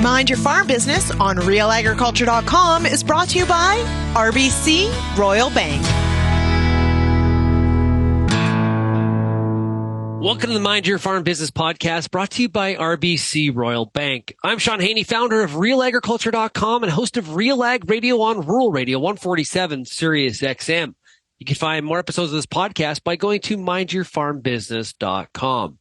Mind Your Farm Business on RealAgriculture.com is brought to you by RBC Royal Bank. Welcome to the Mind Your Farm Business podcast, brought to you by RBC Royal Bank. I'm Sean Haney, founder of RealAgriculture.com and host of Real Ag Radio on Rural Radio 147 Sirius XM. You can find more episodes of this podcast by going to mindyourfarmbusiness.com.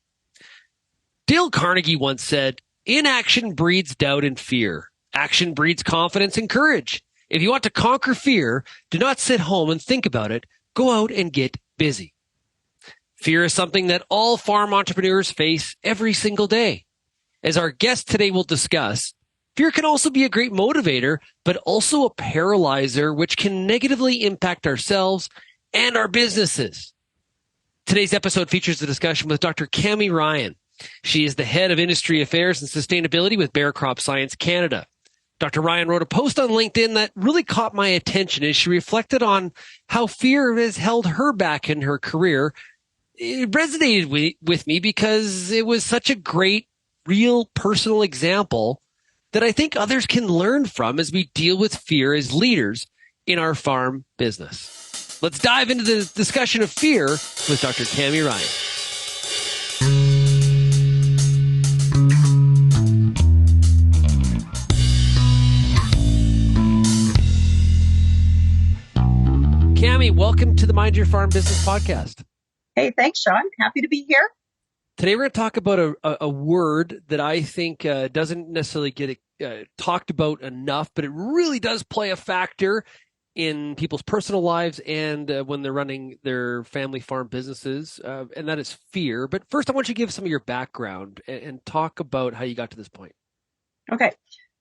Dale Carnegie once said, "Inaction breeds doubt and fear. Action breeds confidence and courage. If you want to conquer fear, do not sit home and think about it. Go out and get busy." Fear is something that all farm entrepreneurs face every single day. As our guest today will discuss, fear can also be a great motivator, but also a paralyzer, which can negatively impact ourselves and our businesses. Today's episode features a discussion with Dr. Cami Ryan. She is the head of industry affairs and sustainability with Bayer CropScience Canada. Dr. Ryan wrote a post on LinkedIn that really caught my attention as she reflected on how fear has held her back in her career. It resonated with me because it was such a great, real, personal example that I think others can learn from as we deal with fear as leaders in our farm business. Let's dive into the discussion of fear with Dr. Cami Ryan. Cami, welcome to the Mind Your Farm Business podcast. Hey, thanks, Sean. Happy to be here. Today, we're going to talk about a word that I think doesn't necessarily get talked about enough, but it really does play a factor in people's personal lives and when they're running their family farm businesses, and that is fear. But first, I want you to give some of your background and talk about how you got to this point. Okay.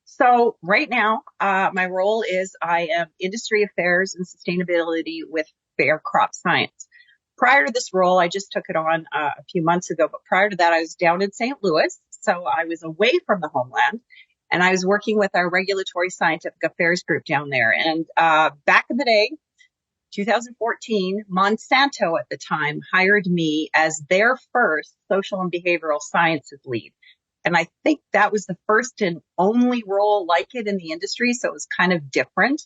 So right now, my role is I am industry affairs and sustainability with Bayer CropScience. Prior to this role, I just took it on a few months ago, but prior to that, I was down in St. Louis. So I was away from the homeland, and I was working with our regulatory scientific affairs group down there. And back in the day, 2014, Monsanto at the time hired me as their first social and behavioral sciences lead. And I think that was the first and only role like it in the industry. So it was kind of different.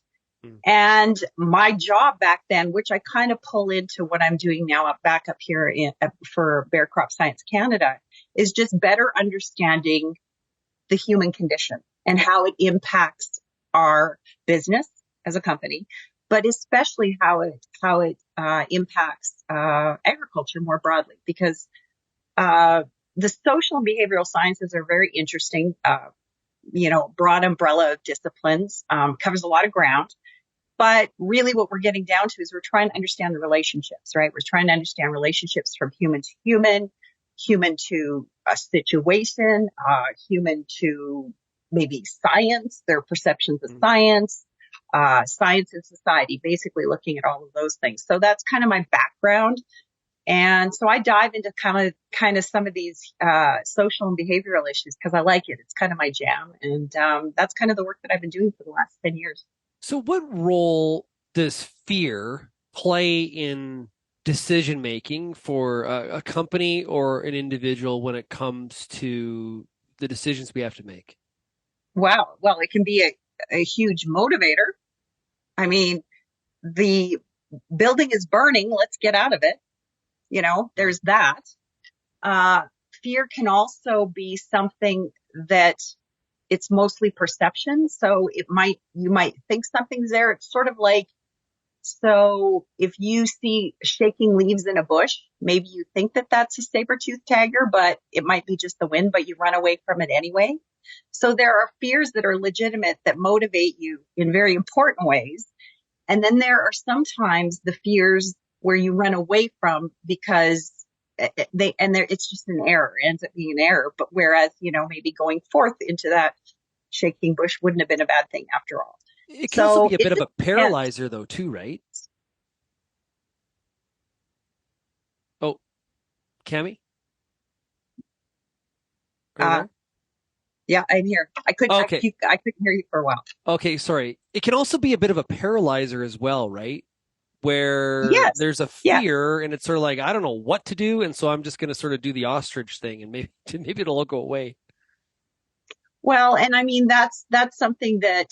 And my job back then, which I kind of pull into what I'm doing now back up here for Bayer CropScience Canada, is just better understanding the human condition and how it impacts our business as a company, but especially how it impacts agriculture more broadly, because the social and behavioral sciences are very interesting, broad umbrella of disciplines, covers a lot of ground. But really what we're getting down to is we're trying to understand the relationships, right? We're trying to understand relationships from human to human to a situation, human to maybe science, their perceptions of science, science and society, basically looking at all of those things. So that's kind of my background. And so I dive into kind of some of these social and behavioral issues because I like it. It's kind of my jam. And that's kind of the work that I've been doing for the last 10 years. So what role does fear play in decision-making for a company or an individual when it comes to the decisions we have to make? Wow. Well, it can be a huge motivator. I mean, the building is burning. Let's get out of it. There's that. Fear can also be something that it's mostly perception. So you might think something's there. It's sort of like, so if you see shaking leaves in a bush, maybe you think that that's a saber-toothed tiger, but it might be just the wind, but you run away from it anyway. So there are fears that are legitimate that motivate you in very important ways. And then there are sometimes the fears where you run away from because it's just an error. It ends up being an error. But whereas, maybe going forth into that shaking bush wouldn't have been a bad thing after all. It can also be a bit of a paralyzer though, too, right? Oh, Cami? Yeah, I'm here. I couldn't hear you for a while. Okay, sorry. It can also be a bit of a paralyzer as well, right? Where there's a fear and it's sort of like, I don't know what to do. And so I'm just going to sort of do the ostrich thing and maybe it'll all go away. Well, and I mean, that's something that,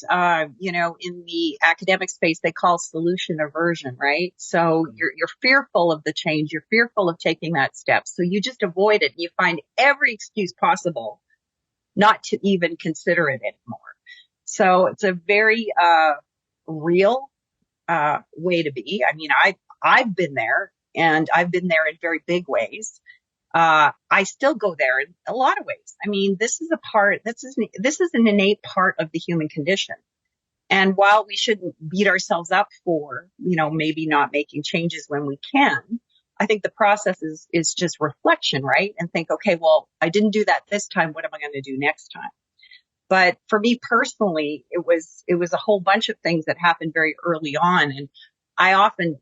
in the academic space, they call solution aversion, right? So you're fearful of the change. You're fearful of taking that step. So you just avoid it. You find every excuse possible not to even consider it anymore. So it's a very, real, way to be. I mean, I've been there, and I've been there in very big ways. I still go there in a lot of ways. I mean, this is an innate part of the human condition. And while we shouldn't beat ourselves up for, maybe not making changes when we can, I think the process is just reflection, right? And think, okay, well, I didn't do that this time. What am I going to do next time? But for me personally, it was a whole bunch of things that happened very early on. And I often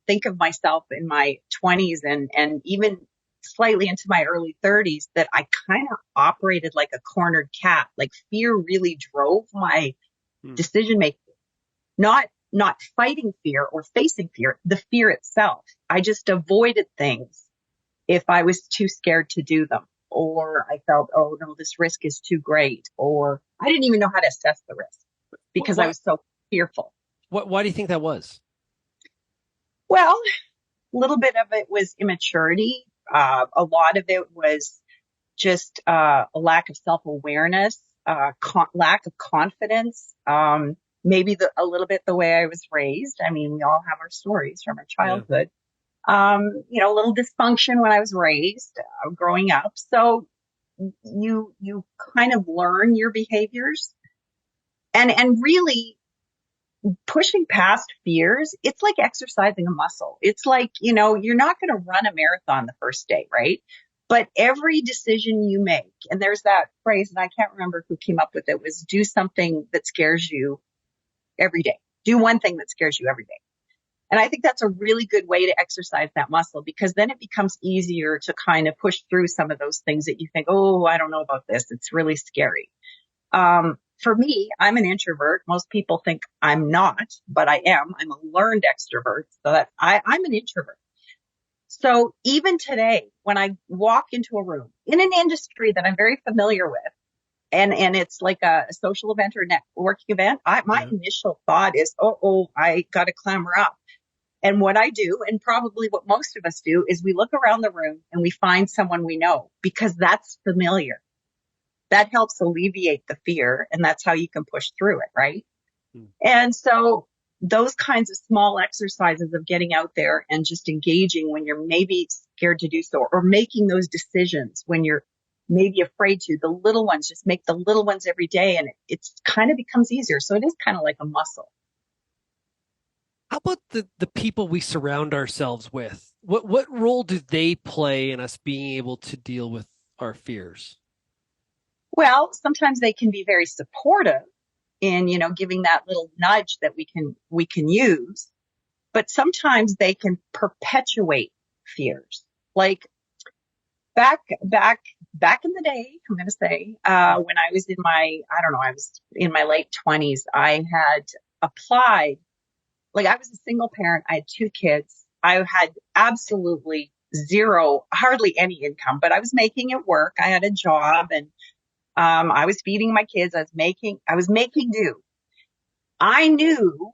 think of myself in my 20s and even slightly into my early 30s that I kind of operated like a cornered cat. Like fear really drove my decision making, not fighting fear or facing fear, the fear itself. I just avoided things if I was too scared to do them, or I felt, oh no, this risk is too great, or I didn't even know how to assess the risk because I was so fearful. Why do you think that was? Well, a little bit of it was immaturity. A lot of it was just a lack of self-awareness, lack of confidence. Maybe a little bit the way I was raised. I mean, we all have our stories from our childhood. A little dysfunction when I was raised, growing up. So you kind of learn your behaviors, and really pushing past fears. It's like exercising a muscle. It's like, you're not going to run a marathon the first day, right? But every decision you make, and there's that phrase, and I can't remember who came up with it, was do something that scares you every day. Do one thing that scares you every day. And I think that's a really good way to exercise that muscle, because then it becomes easier to kind of push through some of those things that you think, oh, I don't know about this. It's really scary. For me, I'm an introvert. Most people think I'm not, but I am. I'm a learned extrovert, so that I'm an introvert. So even today, when I walk into a room in an industry that I'm very familiar with, and it's like a social event or a networking event, my initial thought is, I got to clamor up. And what I do, and probably what most of us do, is we look around the room and we find someone we know, because that's familiar. That helps alleviate the fear, and that's how you can push through it, right? And so those kinds of small exercises of getting out there and just engaging when you're maybe scared to do so, or making those decisions when you're maybe afraid to, the little ones, just make the little ones every day, and it's kind of becomes easier. So it is kind of like a muscle. How about the people we surround ourselves with? What role do they play in us being able to deal with our fears? Well, sometimes they can be very supportive in, giving that little nudge that we can use, but sometimes they can perpetuate fears. Like back in the day, I'm going to say, when I was I was in my late 20s, I had applied. Like, I was a single parent. I had 2 kids. I had absolutely zero, hardly any income, but I was making it work. I had a job, and I was feeding my kids. I was making do. I knew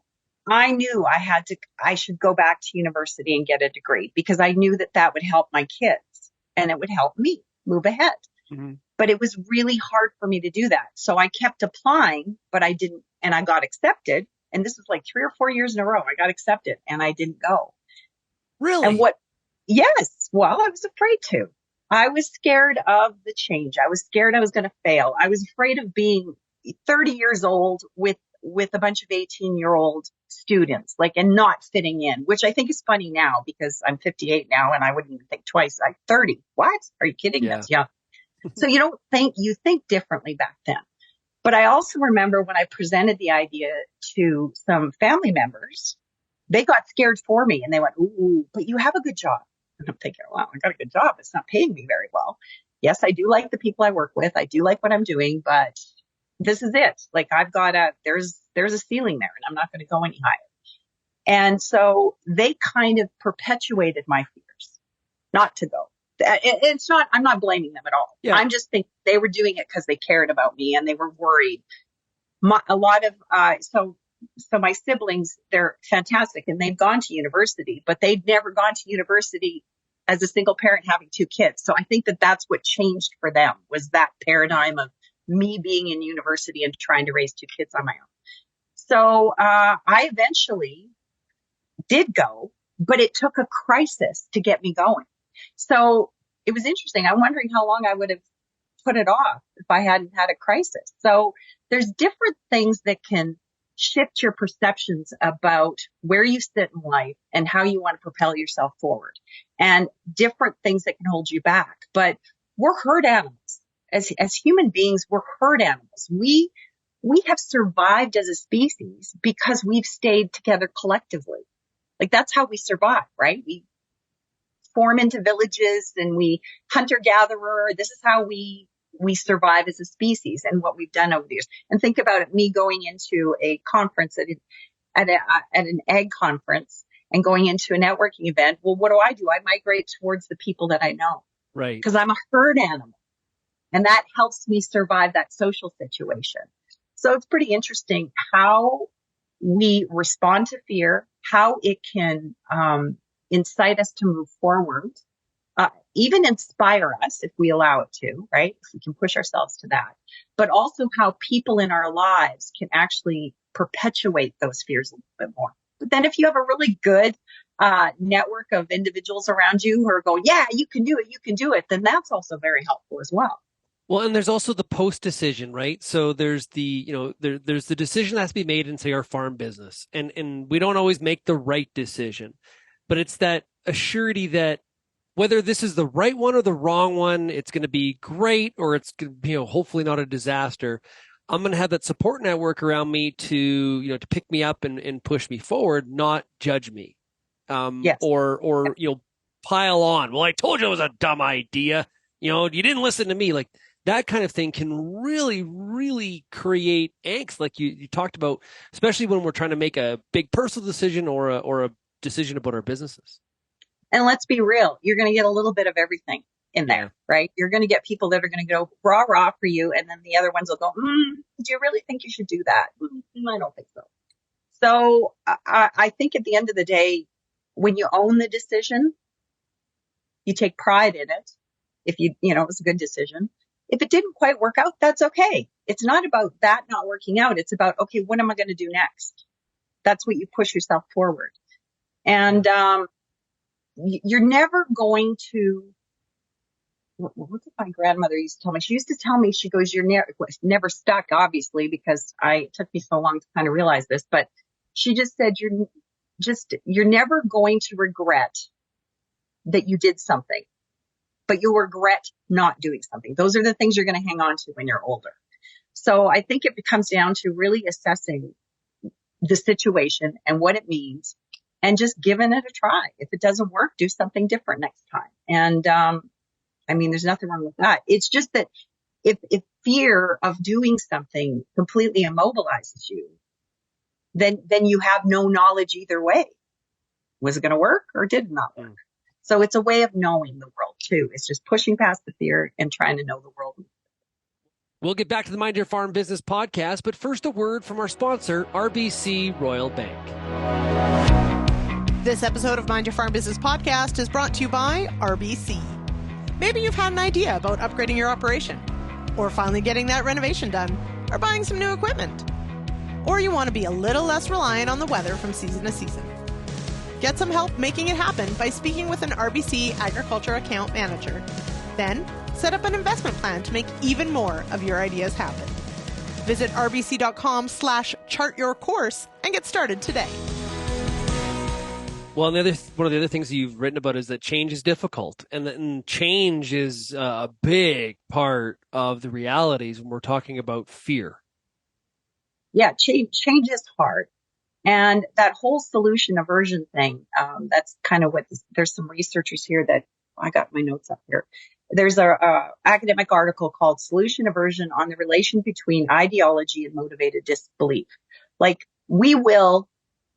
I should go back to university and get a degree, because I knew that would help my kids and it would help me move ahead. Mm-hmm. But it was really hard for me to do that. So I kept applying, but I didn't, and I got accepted. And this was like 3 or 4 years in a row. I got accepted and I didn't go. Really? And yes. Well, I was afraid to. I was scared of the change. I was scared I was going to fail. I was afraid of being 30 years old with a bunch of 18-year-old students, and not fitting in, which I think is funny now, because I'm 58 now and I wouldn't even think twice. I'm 30. What? Are you kidding? Yeah. That's young. So you think differently back then. But I also remember when I presented the idea to some family members, they got scared for me and they went, ooh, but you have a good job. And I'm thinking, wow, I got a good job. It's not paying me very well. Yes, I do like the people I work with. I do like what I'm doing, but this is it. Like, there's a ceiling there, and I'm not going to go any higher. And so they kind of perpetuated my fears not to go. I'm not blaming them at all. Yeah. I'm just thinking they were doing it because they cared about me and they were worried. So my siblings, they're fantastic and they've gone to university, but they'd never gone to university as a single parent having two kids. So I think that that's what changed for them, was that paradigm of me being in university and trying to raise two kids on my own. So I eventually did go, but it took a crisis to get me going. So it was interesting. I'm wondering how long I would have put it off if I hadn't had a crisis. So there's different things that can shift your perceptions about where you sit in life and how you want to propel yourself forward, and different things that can hold you back. But we're herd animals. As human beings, we're herd animals. We have survived as a species because we've stayed together collectively. Like, that's how we survive, right? We form into villages and we hunter-gatherer. This is how we survive as a species and what we've done over the years. And think about it, me going into a conference at an ag conference and going into a networking event. Well, what do? I migrate towards the people that I know. Right. Because I'm a herd animal. And that helps me survive that social situation. So it's pretty interesting how we respond to fear, how it can incite us to move forward, even inspire us if we allow it to, right? If we can push ourselves to that. But also how people in our lives can actually perpetuate those fears a little bit more. But then if you have a really good network of individuals around you who are going, yeah, you can do it, then that's also very helpful as well. Well, and there's also the post decision, right? So there's there's the decision that has to be made in, say, our farm business. And we don't always make the right decision, but it's that assurity that whether this is the right one or the wrong one, it's going to be great, or it's going to be, hopefully not a disaster. I'm going to have that support network around me to pick me up and push me forward, not judge me. Yes. Or pile on. Well, I told you it was a dumb idea. You didn't listen to me. Like, that kind of thing can really, really create angst, like you talked about, especially when we're trying to make a big personal decision or a decision about our businesses. And let's be real, you're going to get a little bit of everything in there, right? You're going to get people that are going to go rah, rah for you. And then the other ones will go, do you really think you should do that? I don't think so. So I think at the end of the day, when you own the decision, you take pride in it. If it was a good decision. If it didn't quite work out, that's okay. It's not about that not working out. It's about, okay, what am I going to do next? That's what you push yourself forward. And you're never going to, what did my grandmother used to tell me? She used to tell me, she goes, you're never stuck, obviously, because it took me so long to kind of realize this, but she just said, you're never going to regret that you did something, but you'll regret not doing something. Those are the things you're going to hang on to when you're older. So I think it comes down to really assessing the situation and what it means and just giving it a try. If it doesn't work, do something different next time. And there's nothing wrong with that. It's just that if fear of doing something completely immobilizes you, then you have no knowledge either way. Was it going to work or did it not work? So it's a way of knowing the world too. It's just pushing past the fear and trying to know the world. We'll get back to the Mind Your Farm Business podcast, but first a word from our sponsor, RBC Royal Bank. This episode of Mind Your Farm Business podcast is brought to you by RBC. Maybe you've had an idea about upgrading your operation, or finally getting that renovation done, or buying some new equipment. Or you want to be a little less reliant on the weather from season to season. Get some help making it happen by speaking with an RBC Agriculture account manager. Then, set up an investment plan to make even more of your ideas happen. Visit rbc.com/chartyourcourse and get started today. Well, one of the other things you've written about is that change is difficult, and change is a big part of the realities when we're talking about fear. Yeah, change is hard. And that whole solution aversion thing, that's kind of what there's some researchers here that I got my notes up here. There's a academic article called Solution Aversion on the relation between ideology and motivated disbelief. Like, we will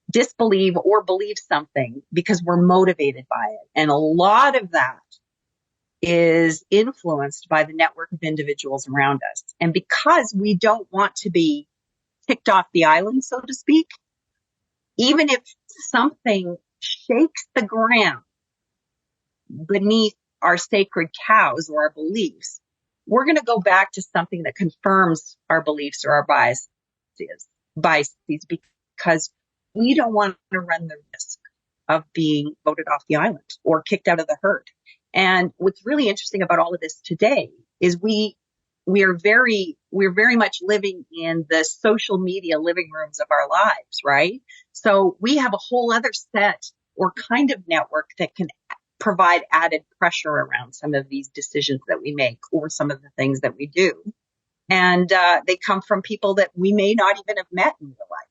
disbelieve or believe something because we're motivated by it. And a lot of that is influenced by the network of individuals around us. And because we don't want to be kicked off the island, so to speak, even if something shakes the ground beneath our sacred cows or our beliefs, we're going to go back to something that confirms our beliefs or our biases because we don't want to run the risk of being voted off the island or kicked out of the herd. And what's really interesting about all of this today is we're very much living in the social media living rooms of our lives, right? So we have a whole other set or kind of network that can provide added pressure around some of these decisions that we make or some of the things that we do. And they come from people that we may not even have met in real life.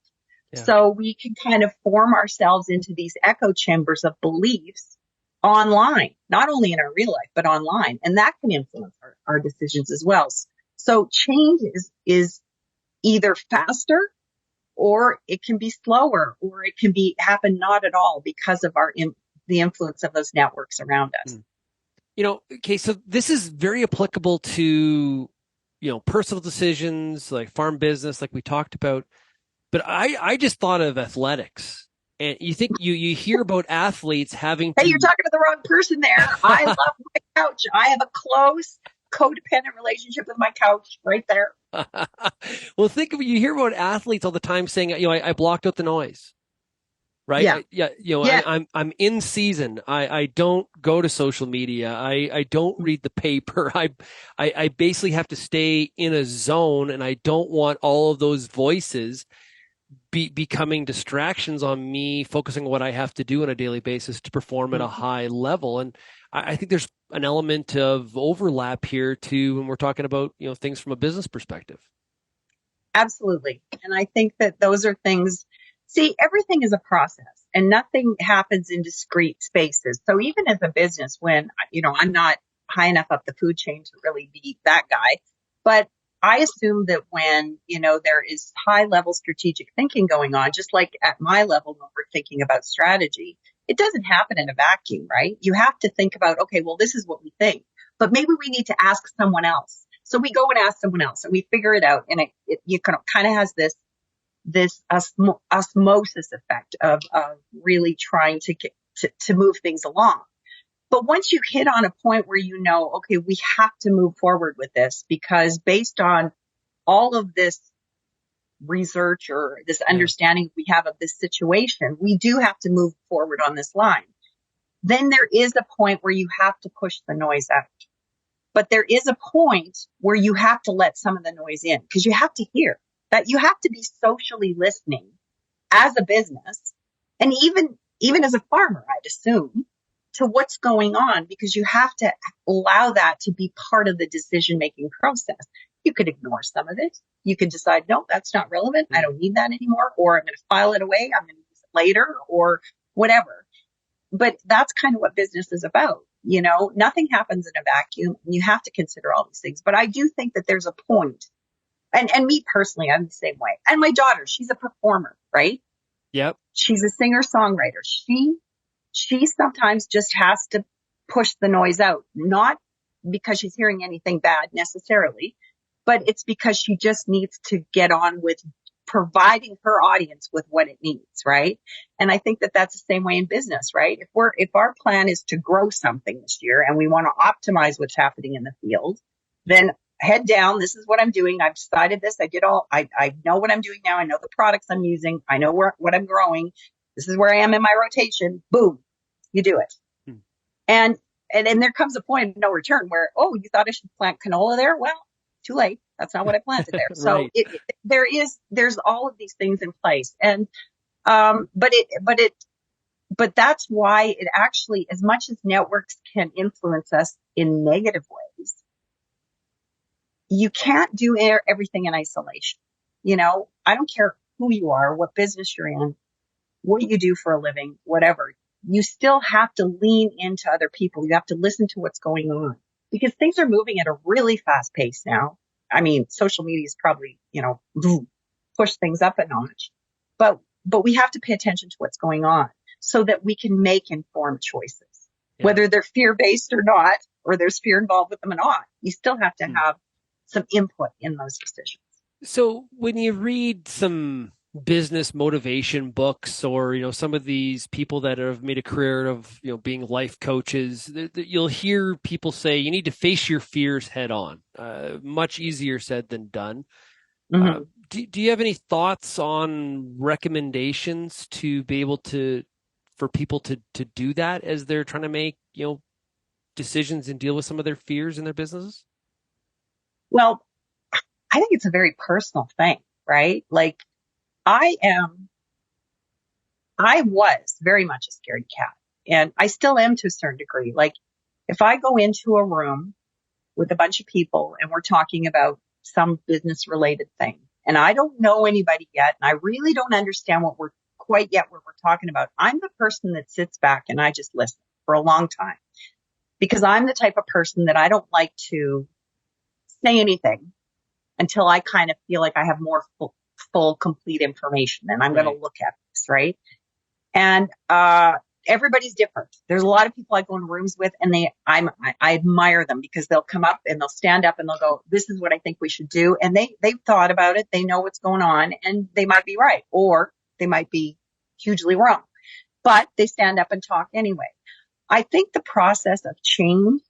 Yeah. So we can kind of form ourselves into these echo chambers of beliefs online, not only in our real life, but online. And that can influence our decisions as well. So change is either faster or it can be slower or it can happen not at all because of the influence of those networks around us. Okay, so this is very applicable to, personal decisions like farm business, like we talked about. But I just thought of athletics. And you think you hear about athletes having to... Hey, you're talking to the wrong person there. I love my couch. I have a close codependent relationship with my couch right there. Well, you hear about athletes all the time saying, I blocked out the noise. Right? Yeah. I'm in season. I don't go to social media. I don't read the paper. I basically have to stay in a zone, and I don't want all of those voices becoming distractions on me focusing on what I have to do on a daily basis to perform at a high level. And I think there's an element of overlap here too when we're talking about, things from a business perspective. Absolutely. And I think that those are things. See, everything is a process and nothing happens in discrete spaces. So even as a business, when, I'm not high enough up the food chain to really be that guy, but I assume that when, there is high level strategic thinking going on, just like at my level, when we're thinking about strategy, it doesn't happen in a vacuum, right? You have to think about, okay, well, this is what we think, but maybe we need to ask someone else. So we go and ask someone else and we figure it out. And it kind of has this osmosis effect of really trying to move things along. But once you hit on a point where okay, we have to move forward with this because based on all of this research or this understanding we have of this situation, we do have to move forward on this line. Then there is a point where you have to push the noise out. But there is a point where you have to let some of the noise in because you have to hear that. You have to be socially listening as a business and even as a farmer, I'd assume, to what's going on, because you have to allow that to be part of the decision-making process. You could ignore some of it. You could decide, no, that's not relevant. I don't need that anymore, or I'm going to file it away. I'm going to use it later or whatever. But that's kind of what business is about. Nothing happens in a vacuum. And you have to consider all these things. But I do think that there's a point. And me personally, I'm the same way. And my daughter, she's a performer, right? Yep. She's a singer-songwriter. She sometimes just has to push the noise out, not because she's hearing anything bad necessarily, but it's because she just needs to get on with providing her audience with what it needs, right? And I think that that's the same way in business, right? If our plan is to grow something this year and we want to optimize what's happening in the field, then head down. This is what I'm doing. I've decided this. I know what I'm doing now. I know the products I'm using. I know what I'm growing. This is where I am in my rotation. Boom. You do it. And there comes a point of no return where, oh, you thought I should plant canola there? Well, too late. That's not what I planted there. So Right. there's all of these things in place. And, but that's why it actually, as much as networks can influence us in negative ways, you can't do everything in isolation. I don't care who you are, what business you're in, what you do for a living, whatever. You still have to lean into other people. You have to listen to what's going on because things are moving at a really fast pace now. I mean, social media is probably, push things up a notch, but we have to pay attention to what's going on so that we can make informed choices, whether they're fear-based or not, or there's fear involved with them or not. You still have to have some input in those decisions. So when you read some business motivation books, or some of these people that have made a career of being life coaches, you'll hear people say you need to face your fears head on. Much easier said than done. Mm-hmm. Do you have any thoughts on recommendations to be able for people to do that as they're trying to make decisions and deal with some of their fears in their businesses? Well, I think it's a very personal thing, right? Like I was very much a scaredy cat, and I still am to a certain degree. Like if I go into a room with a bunch of people and we're talking about some business related thing, and I don't know anybody yet, and I really don't understand what we're talking about, I'm the person that sits back and I just listen for a long time, because I'm the type of person that I don't like to say anything until I kind of feel like I have more full complete information, and I'm going to look at this, right? And everybody's different. There's a lot of people I go in rooms with, and I admire them because they'll come up and they'll stand up and they'll go, "This is what I think we should do," and they've thought about it, they know what's going on, and they might be right or they might be hugely wrong, but they stand up and talk anyway. I think the process of change,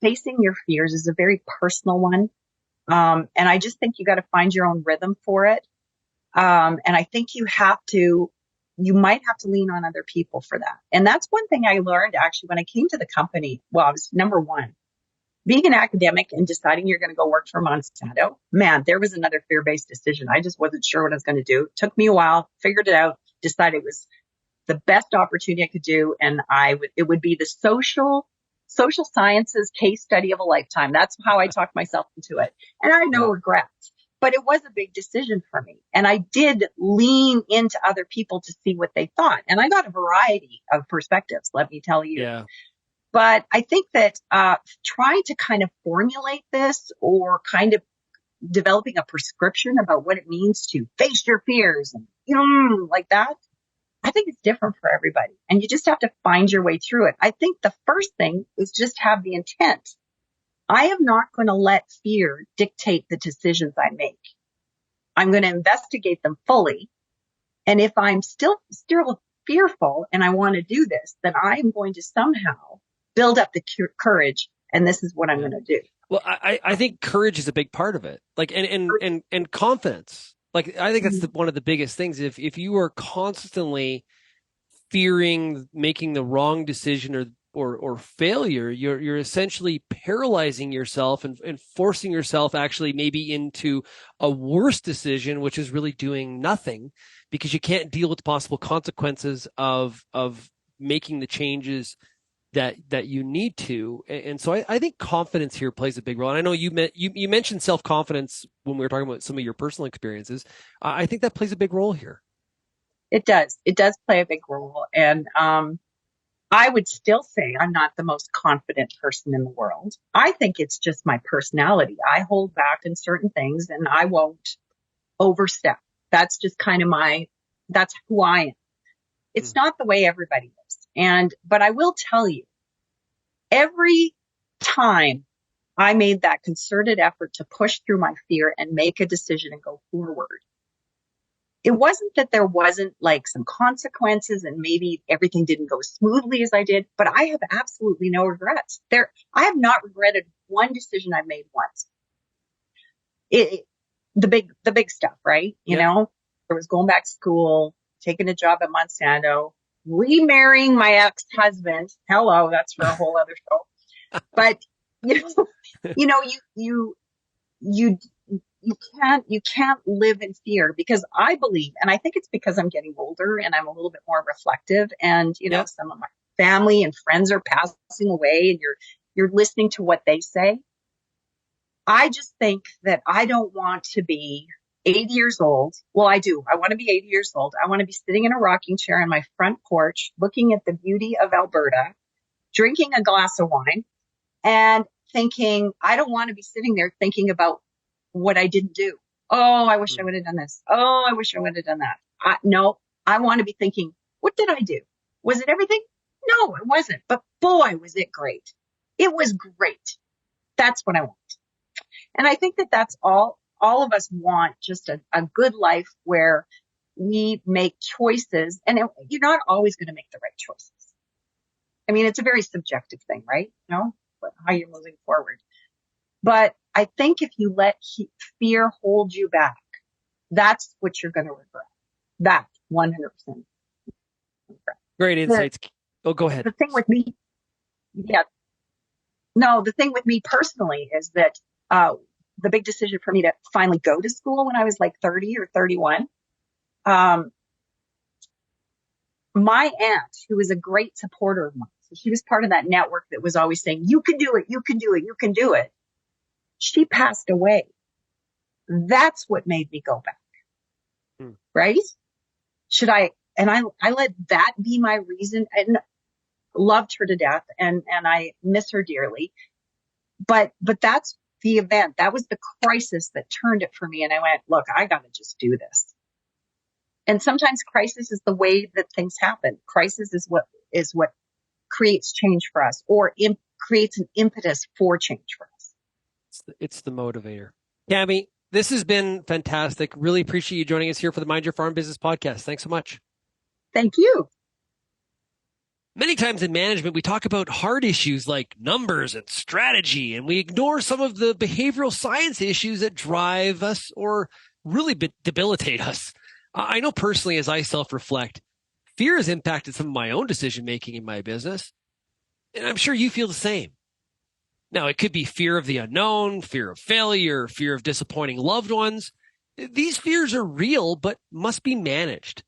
facing your fears, is a very personal one. And I just think you got to find your own rhythm for it. And I think you might have to lean on other people for that. And that's one thing I learned actually when I came to the company. Well, I was number one, being an academic and deciding you're going to go work for Monsanto. Man, there was another fear-based decision. I just wasn't sure what I was going to do. It took me a while, figured it out, decided it was the best opportunity I could do. And it would be the social sciences case study of a lifetime. That's how I talked myself into it. And I had no regrets, but it was a big decision for me. And I did lean into other people to see what they thought. And I got a variety of perspectives, let me tell you. Yeah. But I think that trying to kind of formulate this, or kind of developing a prescription about what it means to face your fears and, like that, I think it's different for everybody, and you just have to find your way through it. I think the first thing is just have the intent. I am not going to let fear dictate the decisions I make. I'm going to investigate them fully. And if I'm still fearful and I want to do this, then I'm going to somehow build up the courage. And this is what I'm going to do. Well, I think courage is a big part of it. Like, and confidence. Like, I think that's one of the biggest things. If you are constantly fearing making the wrong decision or failure, you're essentially paralyzing yourself and forcing yourself actually maybe into a worse decision, which is really doing nothing, because you can't deal with the possible consequences of making the changes that you need to. And so I think confidence here plays a big role. And I know you mentioned self-confidence when we were talking about some of your personal experiences. I think that plays a big role here. It does. It does play a big role. And I would still say I'm not the most confident person in the world. I think it's just my personality. I hold back in certain things and I won't overstep. That's just kind of that's who I am. It's not the way everybody is. But I will tell you, every time I made that concerted effort to push through my fear and make a decision and go forward, it wasn't that there wasn't like some consequences and maybe everything didn't go smoothly as I did, but I have absolutely no regrets. I have not regretted one decision I've made once. The big stuff, right? You know, I was going back to school, taking a job at Monsanto, remarrying my ex-husband. Hello, that's for a whole other show. But you can't live in fear, because I believe, and I think it's because I'm getting older and I'm a little bit more reflective, and some of my family and friends are passing away, and you're listening to what they say. I just think that I don't want to be 80 years old. Well, I do. I want to be 80 years old. I want to be sitting in a rocking chair on my front porch, looking at the beauty of Alberta, drinking a glass of wine, and thinking, I don't want to be sitting there thinking about what I didn't do. Oh, I wish I would have done this. Oh, I wish I would have done that. No, I want to be thinking, what did I do? Was it everything? No, it wasn't. But boy, was it great. It was great. That's what I want. And I think that that's all of us want, just a good life where we make choices, and you're not always going to make the right choices. I mean, it's a very subjective thing, right? You know, how you're moving forward. But I think if you let fear hold you back, that's what you're going to regret. That 100%. Great insights. Go ahead. The thing with me, the thing with me personally is that the big decision for me to finally go to school when I was like 30 or 31, my aunt, who was a great supporter of mine, so she was part of that network that was always saying, you can do it, you can do it, you can do it. She passed away. That's what made me go back. Right? I let that be my reason, and loved her to death, and I miss her dearly. But that's the event. That was the crisis that turned it for me. And I went, look, I got to just do this. And sometimes crisis is the way that things happen. Crisis is what creates change for us, or creates an impetus for change for us. It's the motivator. Cami, this has been fantastic. Really appreciate you joining us here for the Mind Your Farm Business podcast. Thanks so much. Thank you. Many times in management, we talk about hard issues like numbers and strategy, and we ignore some of the behavioral science issues that drive us or really debilitate us. I know personally, as I self-reflect, fear has impacted some of my own decision-making in my business, and I'm sure you feel the same. Now, it could be fear of the unknown, fear of failure, fear of disappointing loved ones. These fears are real, but must be managed.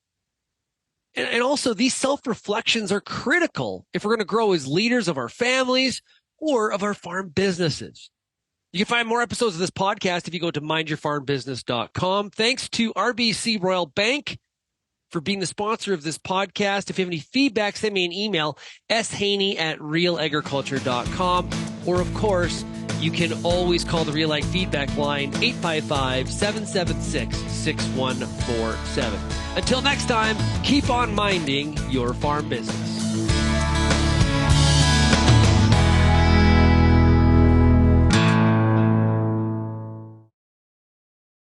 And also, these self-reflections are critical if we're going to grow as leaders of our families or of our farm businesses. You can find more episodes of this podcast if you go to mindyourfarmbusiness.com. Thanks to RBC Royal Bank for being the sponsor of this podcast. If you have any feedback, send me an email, shaney@realagriculture.com. Or, of course, you can always call the Real Ag Feedback line, 855-776-6147. Until next time, keep on minding your farm business.